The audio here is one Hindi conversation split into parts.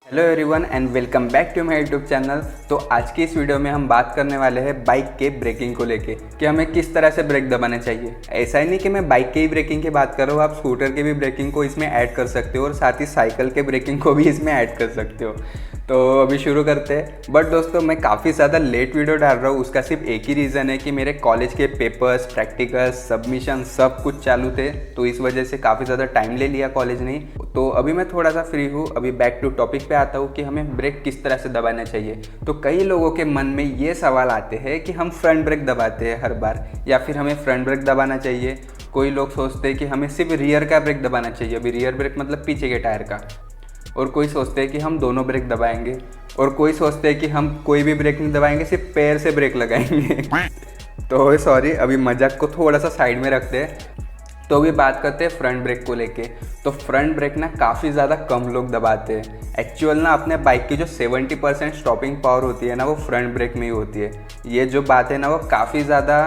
Hello everyone and welcome back to my YouTube channel. तो आज की इस वीडियो में हम बात करने वाले हैं बाइक के ब्रेकिंग को लेके कि हमें किस तरह से ब्रेक दबाना चाहिए। ऐसा ही नहीं कि मैं बाइक के ही ब्रेकिंग की बात कर रहा हूँ, आप स्कूटर के भी ब्रेकिंग को इसमें ऐड कर सकते हो और साथ ही साइकिल के ब्रेकिंग को भी इसमें ऐड कर सकते हो। तो अभी शुरू करते हैं। बट दोस्तों, मैं काफ़ी ज़्यादा लेट वीडियो डाल रहा हूँ, उसका सिर्फ एक ही रीज़न है कि मेरे कॉलेज के पेपर्स, प्रैक्टिकल्स, सबमिशन सब कुछ चालू थे, तो इस वजह से काफ़ी ज़्यादा टाइम ले लिया कॉलेज ने। तो अभी मैं थोड़ा सा फ्री हूँ, अभी बैक टू टॉपिक पे आता हूँ कि हमें ब्रेक किस तरह से दबाना चाहिए। तो कई लोगों के मन में ये सवाल आते हैं कि हम फ्रंट ब्रेक दबाते हैं हर बार, या फिर हमें फ्रंट ब्रेक दबाना चाहिए। कोई लोग सोचते हैं कि हमें सिर्फ रियर का ब्रेक दबाना चाहिए, अभी रियर ब्रेक मतलब पीछे के टायर का। और कोई सोचते हैं कि हम दोनों ब्रेक दबाएंगे, और कोई सोचते हैं कि हम कोई भी ब्रेक नहीं दबाएंगे, सिर्फ पैर से ब्रेक लगाएंगे। तो सॉरी, अभी मजाक को थोड़ा सा साइड में रखते हैं। तो अभी बात करते हैं फ्रंट ब्रेक को लेके। तो फ्रंट ब्रेक ना काफ़ी ज़्यादा कम लोग दबाते हैं। एक्चुअल ना अपने बाइक की जो 70% स्टॉपिंग पावर होती है ना, वो फ्रंट ब्रेक में ही होती है। ये जो बात है ना, वो काफ़ी ज़्यादा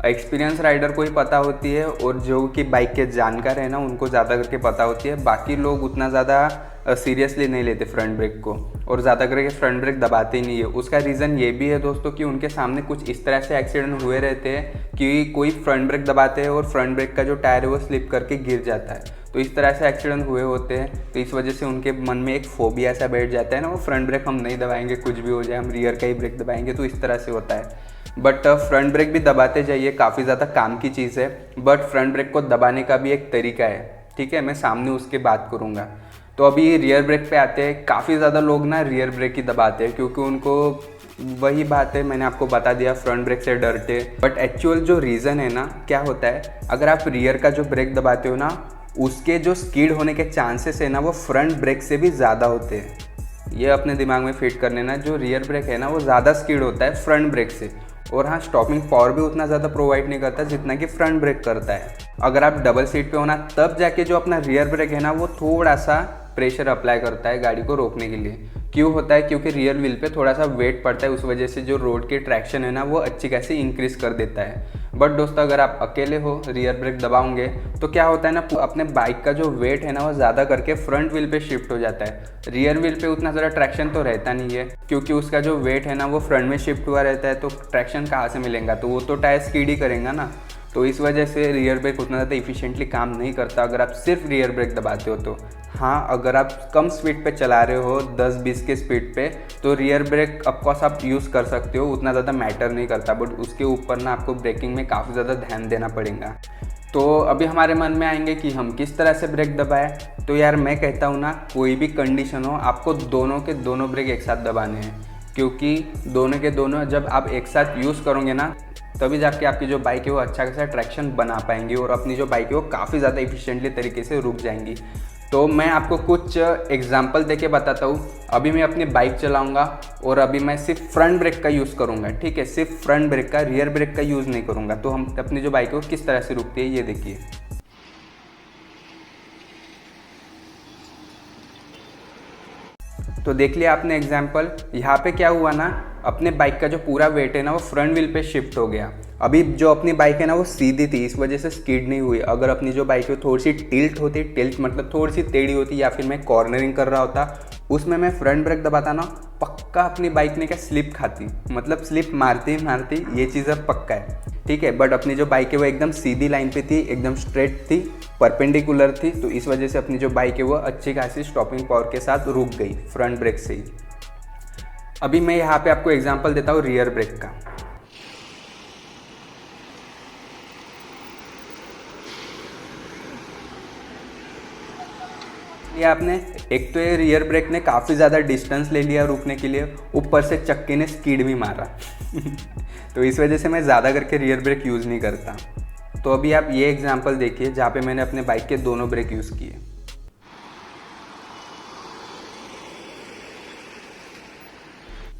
एक्सपीरियंस राइडर को ही पता होती है, और जो कि बाइक के जानकार है ना, उनको ज़्यादा करके पता होती है। बाकी लोग उतना ज़्यादा सीरियसली नहीं लेते फ्रंट ब्रेक को, और ज़्यादा करके फ्रंट ब्रेक दबाते ही नहीं है। उसका रीज़न ये भी है दोस्तों कि उनके सामने कुछ इस तरह से एक्सीडेंट हुए रहते हैं कि कोई फ्रंट ब्रेक दबाते हैं और फ्रंट ब्रेक का जो टायर है वो स्लिप करके गिर जाता है। तो इस तरह से एक्सीडेंट हुए होते हैं, तो इस वजह से उनके मन में एक फोबिया सा बैठ जाता है ना, वो फ्रंट ब्रेक हम नहीं दबाएंगे, कुछ भी हो जाए हम रियर का ही ब्रेक दबाएंगे। तो इस तरह से होता है। बट फ्रंट ब्रेक भी दबाते जाइए, काफ़ी ज़्यादा काम की चीज़ है। बट फ्रंट ब्रेक को दबाने का भी एक तरीका है, ठीक है, मैं सामने उसके बात करूँगा। तो अभी रियर ब्रेक पे आते हैं। काफ़ी ज़्यादा लोग ना रियर ब्रेक ही दबाते हैं, क्योंकि उनको वही बात है, मैंने आपको बता दिया, फ्रंट ब्रेक से डरते। बट एक्चुअल जो रीज़न है ना, क्या होता है, अगर आप रियर का जो ब्रेक दबाते हो ना, उसके जो स्किड होने के चांसेस है ना, वो फ्रंट ब्रेक से भी ज़्यादा होते हैं। ये अपने दिमाग में फिट कर लेना, जो रियर ब्रेक है ना, वो ज़्यादा स्किड होता है फ्रंट ब्रेक से। और हाँ, स्टॉपिंग पावर भी उतना ज़्यादा प्रोवाइड नहीं करता जितना कि फ्रंट ब्रेक करता है। अगर आप डबल सीट पे हो ना, तब जाके जो अपना रियर ब्रेक है ना, वो थोड़ा सा प्रेशर अप्लाई करता है गाड़ी को रोकने के लिए। क्यों होता है? क्योंकि रियर व्हील पे थोड़ा सा वेट पड़ता है, उस वजह से जो रोड की ट्रैक्शन है ना, वो अच्छी खासी इंक्रीज कर देता है। बट दोस्तों, अगर आप अकेले हो, रियर ब्रेक दबाओगे, तो क्या होता है ना, अपने बाइक का जो वेट है ना, वो ज़्यादा करके फ्रंट व्हील पे शिफ्ट हो जाता है। रियर व्हील पे उतना ज़्यादा ट्रैक्शन तो रहता नहीं है, क्योंकि उसका जो वेट है ना, वो फ्रंट में शिफ्ट हुआ रहता है। तो ट्रैक्शन कहाँ से मिलेगा? तो वो तो टायर स्किड ही करेगा ना। तो इस वजह से रियर ब्रेक उतना ज़्यादा इफिशिएंटली काम नहीं करता अगर आप सिर्फ रियर ब्रेक दबाते हो तो। हाँ, अगर आप कम स्पीड पे चला रहे हो, 10-20 के स्पीड पे, तो रियर ब्रेक ऑफकोर्स आप यूज़ कर सकते हो, उतना ज़्यादा मैटर नहीं करता। बट उसके ऊपर ना आपको ब्रेकिंग में काफ़ी ज़्यादा ध्यान देना पड़ेगा। तो अभी हमारे मन में आएंगे कि हम किस तरह से ब्रेक दबाएं। तो यार, मैं कहता हूँ ना, कोई भी कंडीशन हो, आपको दोनों के दोनों ब्रेक एक साथ दबाने हैं, क्योंकि दोनों के दोनों जब आप एक साथ यूज़ करोगे ना, तभी जाके आपकी जो बाइक है वो अच्छा खासा ट्रैक्शन बना पाएंगी, और अपनी जो बाइक है वो काफ़ी ज़्यादा इफिशिएंटली तरीके से रुक जाएंगी। तो मैं आपको कुछ एग्जांपल देके बताता हूँ। अभी मैं अपनी बाइक चलाऊंगा, और अभी मैं सिर्फ फ्रंट ब्रेक का यूज़ करूँगा, ठीक है, सिर्फ फ्रंट ब्रेक का, रियर ब्रेक का यूज़ नहीं करूँगा। तो हम अपनी जो बाइक है वो किस तरह से रुकती है, ये देखिए। तो देख लिया आपने एग्जाम्पल। यहाँ पे क्या हुआ ना, अपने बाइक का जो पूरा वेट है ना, वो फ्रंट व्हील पे शिफ्ट हो गया। अभी जो अपनी बाइक है ना, वो सीधी थी, इस वजह से स्किड नहीं हुई। अगर अपनी जो बाइक है थोड़ी सी टिल्ट होती, टिल्ट मतलब थोड़ी सी टेढ़ी होती, या फिर मैं कॉर्नरिंग कर रहा होता, उसमें मैं फ्रंट ब्रेक दबाता ना, पक्का अपनी बाइक ने क्या स्लिप खाती, मतलब स्लिप मारती मारती, ये चीज़ अब पक्का है, ठीक है। बट अपनी जो बाइक है वो एकदम सीधी लाइन पे थी, एकदम स्ट्रेट थी, परपेंडिकुलर थी, तो इस वजह से अपनी जो बाइक है वो अच्छी खासी स्टॉपिंग पावर के साथ रुक गई फ्रंट ब्रेक से ही। अभी मैं यहाँ पे आपको एग्जांपल देता हूँ रियर ब्रेक का। ये आपने एक तो ये रियर ब्रेक ने काफ़ी ज़्यादा डिस्टेंस ले लिया रुकने के लिए, ऊपर से चक्के ने स्किड भी मारा। तो इस वजह से मैं ज़्यादा करके रियर ब्रेक यूज़ नहीं करता। तो अभी आप ये एग्जांपल देखिए जहाँ पे मैंने अपने बाइक के दोनों ब्रेक यूज़ किए।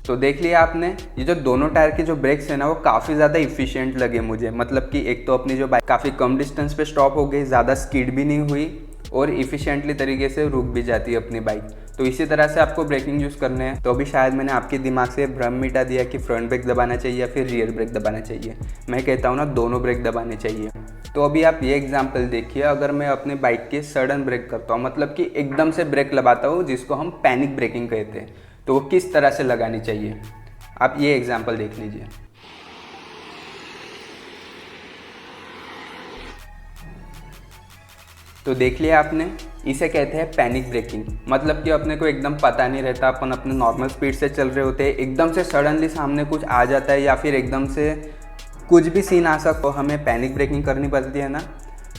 तो देख लिया आपने, ये जो दोनों टायर के जो ब्रेक्स है ना, वो काफ़ी ज़्यादा इफिशिएंट लगे मुझे। मतलब कि एक तो अपनी जो बाइक काफ़ी कम डिस्टेंस पे स्टॉप हो गई, ज़्यादा स्किड भी नहीं हुई, और इफ़िशिएंटली तरीके से रुक भी जाती है अपनी बाइक। तो इसी तरह से आपको ब्रेकिंग यूज़ करने हैं। तो अभी शायद मैंने आपके दिमाग से भ्रम मिटा दिया कि फ्रंट ब्रेक दबाना चाहिए या फिर रियर ब्रेक दबाना चाहिए। मैं कहता हूँ ना, दोनों ब्रेक दबाने चाहिए। तो अभी आप ये एग्जांपल देखिए, अगर मैं अपने बाइक के सडन ब्रेक करता हूँ, मतलब कि एकदम से ब्रेक लगाता हूँ, जिसको हम पैनिक ब्रेकिंग कहते हैं, तो वो किस तरह से लगानी चाहिए, आप ये एग्जांपल देख लीजिए। तो देख लिया आपने, इसे कहते हैं पैनिक ब्रेकिंग। मतलब कि अपने को एकदम पता नहीं रहता, अपन अपने नॉर्मल स्पीड से चल रहे होते हैं, एकदम से सडनली सामने कुछ आ जाता है या फिर एकदम से कुछ भी सीन आ सकता, तो हमें पैनिक ब्रेकिंग करनी पड़ती है ना।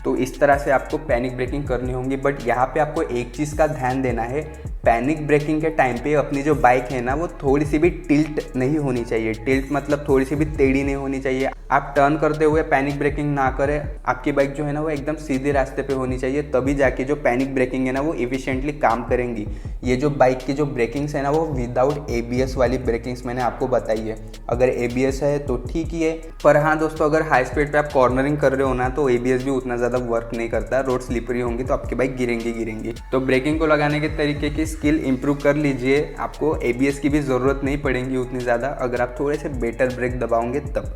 तो इस तरह से आपको पैनिक ब्रेकिंग करनी होगी। बट यहाँ पे आपको एक चीज़ का ध्यान देना है, पैनिक ब्रेकिंग के टाइम पे अपनी जो बाइक है ना, वो थोड़ी सी भी टिल्ट नहीं होनी चाहिए। टिल्ट मतलब थोड़ी सी भी टेढ़ी नहीं होनी चाहिए। आप टर्न करते हुए पैनिक ब्रेकिंग ना करें, आपकी बाइक जो है ना वो एकदम सीधे रास्ते पे होनी चाहिए, तभी जाके जो पैनिक ब्रेकिंग है ना वो एफिशिएंटली काम करेंगी। ये जो बाइक की जो ब्रेकिंग्स है ना, वो विदाउट ABS वाली ब्रेकिंग्स मैंने आपको बताई है। अगर ABS है तो ठीक ही है, पर हाँ दोस्तों, अगर हाई स्पीड पे आप कॉर्नरिंग कर रहे हो ना, तो ABS भी उतना ज़्यादा वर्क नहीं करता। रोड स्लिपरी होंगी तो आपकी बाइक गिरेंगी। तो ब्रेकिंग को लगाने के तरीके की स्किल इंप्रूव कर लीजिए। आपको ABS की भी ज़रूरत नहीं पड़ेगी उतनी ज़्यादा, अगर आप थोड़े से बेटर ब्रेक दबाओगे तब।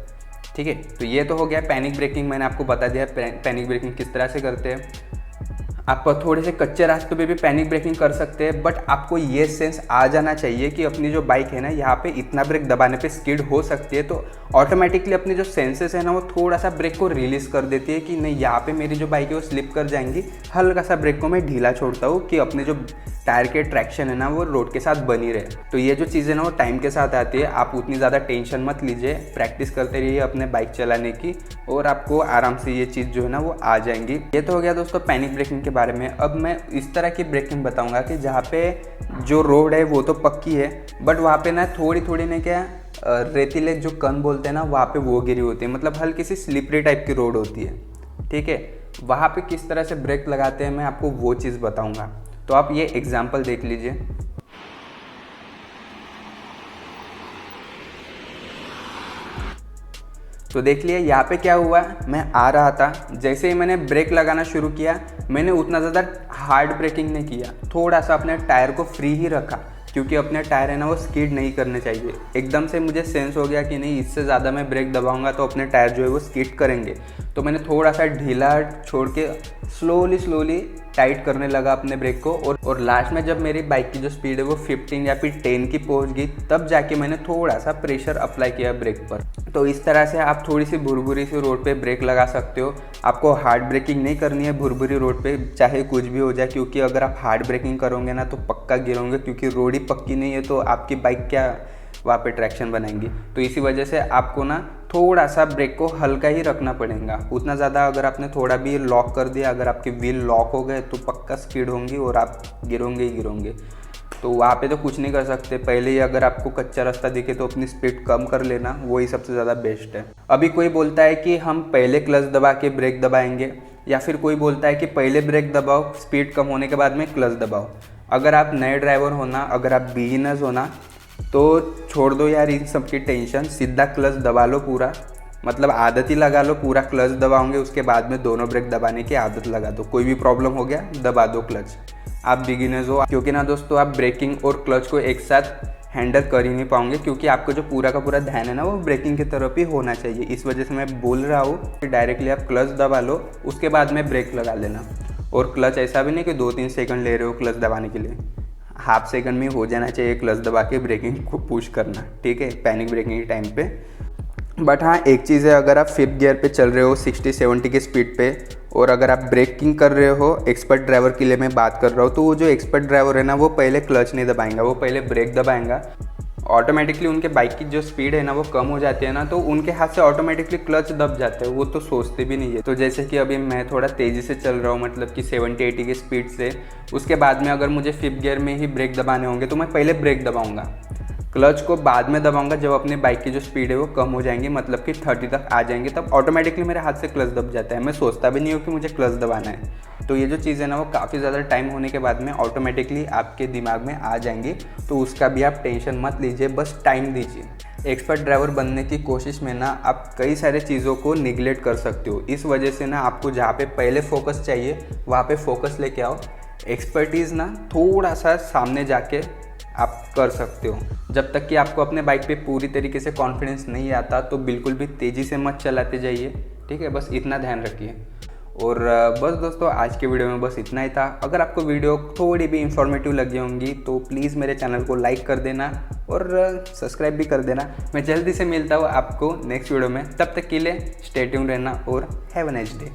ठीक है, तो ये तो हो गया पैनिक ब्रेकिंग। मैंने आपको बता दिया पैनिक ब्रेकिंग किस तरह से करते हैं। आप थोड़े से कच्चे रास्तों पे भी पैनिक ब्रेकिंग कर सकते हैं, बट आपको ये सेंस आ जाना चाहिए कि अपनी जो बाइक है ना, यहाँ पे इतना ब्रेक दबाने पे स्किड हो सकती है। तो ऑटोमेटिकली अपनी जो सेंसेस है ना, वो थोड़ा सा ब्रेक को रिलीज़ कर देती है कि नहीं, यहाँ पे मेरी जो बाइक है वो स्लिप कर जाएंगी। हल्का सा ब्रेक को मैं ढीला छोड़ता हूँ कि अपने जो टायर के ट्रैक्शन है ना, वो रोड के साथ बनी रहे। तो ये जो चीज़ें ना वो टाइम के साथ आती है। आप उतनी ज़्यादा टेंशन मत लीजिए, प्रैक्टिस करते रहिए अपने बाइक चलाने की, और आपको आराम से ये चीज़ जो है ना वो आ जाएंगी। ये तो हो गया दोस्तों पैनिक ब्रेकिंग के बारे में। अब मैं इस तरह की ब्रेकिंग बताऊंगा कि जहाँ पे जो रोड है वो तो पक्की है, बट वहाँ पे ना थोड़ी ने क्या रेतीले जो कण बोलते हैं ना, वहाँ पे वो गिरी होती है, मतलब हल्की सी स्लिपरी टाइप की रोड होती है। ठीक है, वहाँ पे किस तरह से ब्रेक लगाते हैं मैं आपको वो चीज़ बताऊंगा। तो आप ये एग्जाम्पल देख लीजिए। तो देख लिया यहाँ पे क्या हुआ, मैं आ रहा था, जैसे ही मैंने ब्रेक लगाना शुरू किया, मैंने उतना ज़्यादा हार्ड ब्रेकिंग नहीं किया, थोड़ा सा अपने टायर को फ्री ही रखा, क्योंकि अपने टायर है ना वो स्किड नहीं करने चाहिए। एकदम से मुझे सेंस हो गया कि नहीं, इससे ज़्यादा मैं ब्रेक दबाऊंगा तो अपने टायर जो है वो स्किड करेंगे। तो मैंने थोड़ा सा ढीला छोड़ के स्लोली टाइट करने लगा अपने ब्रेक को, और लास्ट में जब मेरी बाइक की जो स्पीड है वो 15 या फिर 10 की पहुंच गई, तब जाके मैंने थोड़ा सा प्रेशर अप्लाई किया ब्रेक पर। तो इस तरह से आप थोड़ी सी भुरभुरी सी रोड पे ब्रेक लगा सकते हो। आपको हार्ड ब्रेकिंग नहीं करनी है भुरभुरी रोड पे, चाहे कुछ भी हो जाए, क्योंकि अगर आप हार्ड ब्रेकिंग करोगे ना तो पक्का गिरोगे, क्योंकि रोड ही पक्की नहीं है, तो आपकी बाइक क्या वहाँ पे ट्रैक्शन बनाएंगी। तो इसी वजह से आपको ना थोड़ा सा ब्रेक को हल्का ही रखना पड़ेगा, उतना ज़्यादा अगर आपने थोड़ा भी लॉक कर दिया, अगर आपके व्हील लॉक हो गए तो पक्का स्किड होंगी और आप गिरोगे ही गिरोगे। तो वहाँ पे तो कुछ नहीं कर सकते। पहले ही अगर आपको कच्चा रास्ता दिखे तो अपनी स्पीड कम कर लेना, वही सबसे ज़्यादा बेस्ट है। अभी कोई बोलता है कि हम पहले क्लच दबा के ब्रेक दबाएंगे, या फिर कोई बोलता है कि पहले ब्रेक दबाओ, स्पीड कम होने के बाद में क्लच दबाओ। अगर आप नए ड्राइवर होना, अगर आप बिगिनर्स होना, तो छोड़ दो यार इन सब की टेंशन, सीधा क्लच दबा लो पूरा, मतलब आदत ही लगा लो, पूरा क्लच दबाओगे, उसके बाद में दोनों ब्रेक दबाने की आदत लगा दो। कोई भी प्रॉब्लम हो गया दबा दो क्लच। आप बिगिनर्स हो, क्योंकि ना दोस्तों आप ब्रेकिंग और क्लच को एक साथ हैंडल कर ही नहीं पाओगे, क्योंकि आपको जो पूरा का पूरा ध्यान है ना वो ब्रेकिंग की तरफ ही होना चाहिए। इस वजह से मैं बोल रहा हूँ कि डायरेक्टली आप क्लच दबा लो, उसके बाद में ब्रेक लगा लेना। और क्लच ऐसा भी नहीं कि 2-3 सेकंड ले रहे हो क्लच दबाने के लिए, हाफ सेकंड में हो जाना चाहिए क्लच दबा के ब्रेकिंग को पुश करना। ठीक है, पैनिक ब्रेकिंग के टाइम पे। बट हाँ, एक चीज़ है, अगर आप 5th गियर पे चल रहे हो 60-70 की स्पीड पे, और अगर आप ब्रेकिंग कर रहे हो, एक्सपर्ट ड्राइवर के लिए मैं बात कर रहा हूँ, तो वो जो एक्सपर्ट ड्राइवर है ना वो पहले क्लच नहीं दबाएंगा, वो पहले ब्रेक दबाएंगा। ऑटोमेटिकली उनके बाइक की जो स्पीड है ना वो कम हो जाती है ना, तो उनके हाथ से ऑटोमेटिकली क्लच दब जाता है, वो तो सोचते भी नहीं है। तो जैसे कि अभी मैं थोड़ा तेज़ी से चल रहा हूँ, मतलब कि 70-80 की स्पीड से, उसके बाद में अगर मुझे 5th गियर में ही ब्रेक दबाने होंगे तो मैं पहले ब्रेक दबाऊंगा, क्लच को बाद में दबाऊंगा जब अपनी बाइक की जो स्पीड है वो कम हो जाएंगी, मतलब कि 30 तक आ जाएंगे, तब ऑटोमेटिकली मेरे हाथ से क्लच दब जाता है। मैं सोचता भी नहीं हूँ कि मुझे क्लच दबाना है। तो ये जो चीज़ है ना वो काफ़ी ज़्यादा टाइम होने के बाद में ऑटोमेटिकली आपके दिमाग में आ जाएंगी, तो उसका भी आप टेंशन मत लीजिए, बस टाइम दीजिए। एक्सपर्ट ड्राइवर बनने की कोशिश में ना आप कई सारे चीज़ों को निगलेक्ट कर सकते हो। इस वजह से ना आपको जहाँ पे पहले फोकस चाहिए वहाँ पे फोकस लेके आओ, एक्सपर्टीज़ ना थोड़ा सा सामने जाके आप कर सकते हो। जब तक कि आपको अपने बाइक पे पूरी तरीके से कॉन्फिडेंस नहीं आता तो बिल्कुल भी तेज़ी से मत चलाते जाइए, ठीक है। बस इतना ध्यान रखिए। और बस दोस्तों, आज के वीडियो में बस इतना ही था। अगर आपको वीडियो थोड़ी भी इंफॉर्मेटिव लगी होंगी तो प्लीज़ मेरे चैनल को लाइक कर देना और सब्सक्राइब भी कर देना। मैं जल्दी से मिलता हूँ आपको नेक्स्ट वीडियो में। तब तक के लिए स्टे ट्यून्ड रहना और हैव अ नाइस डे।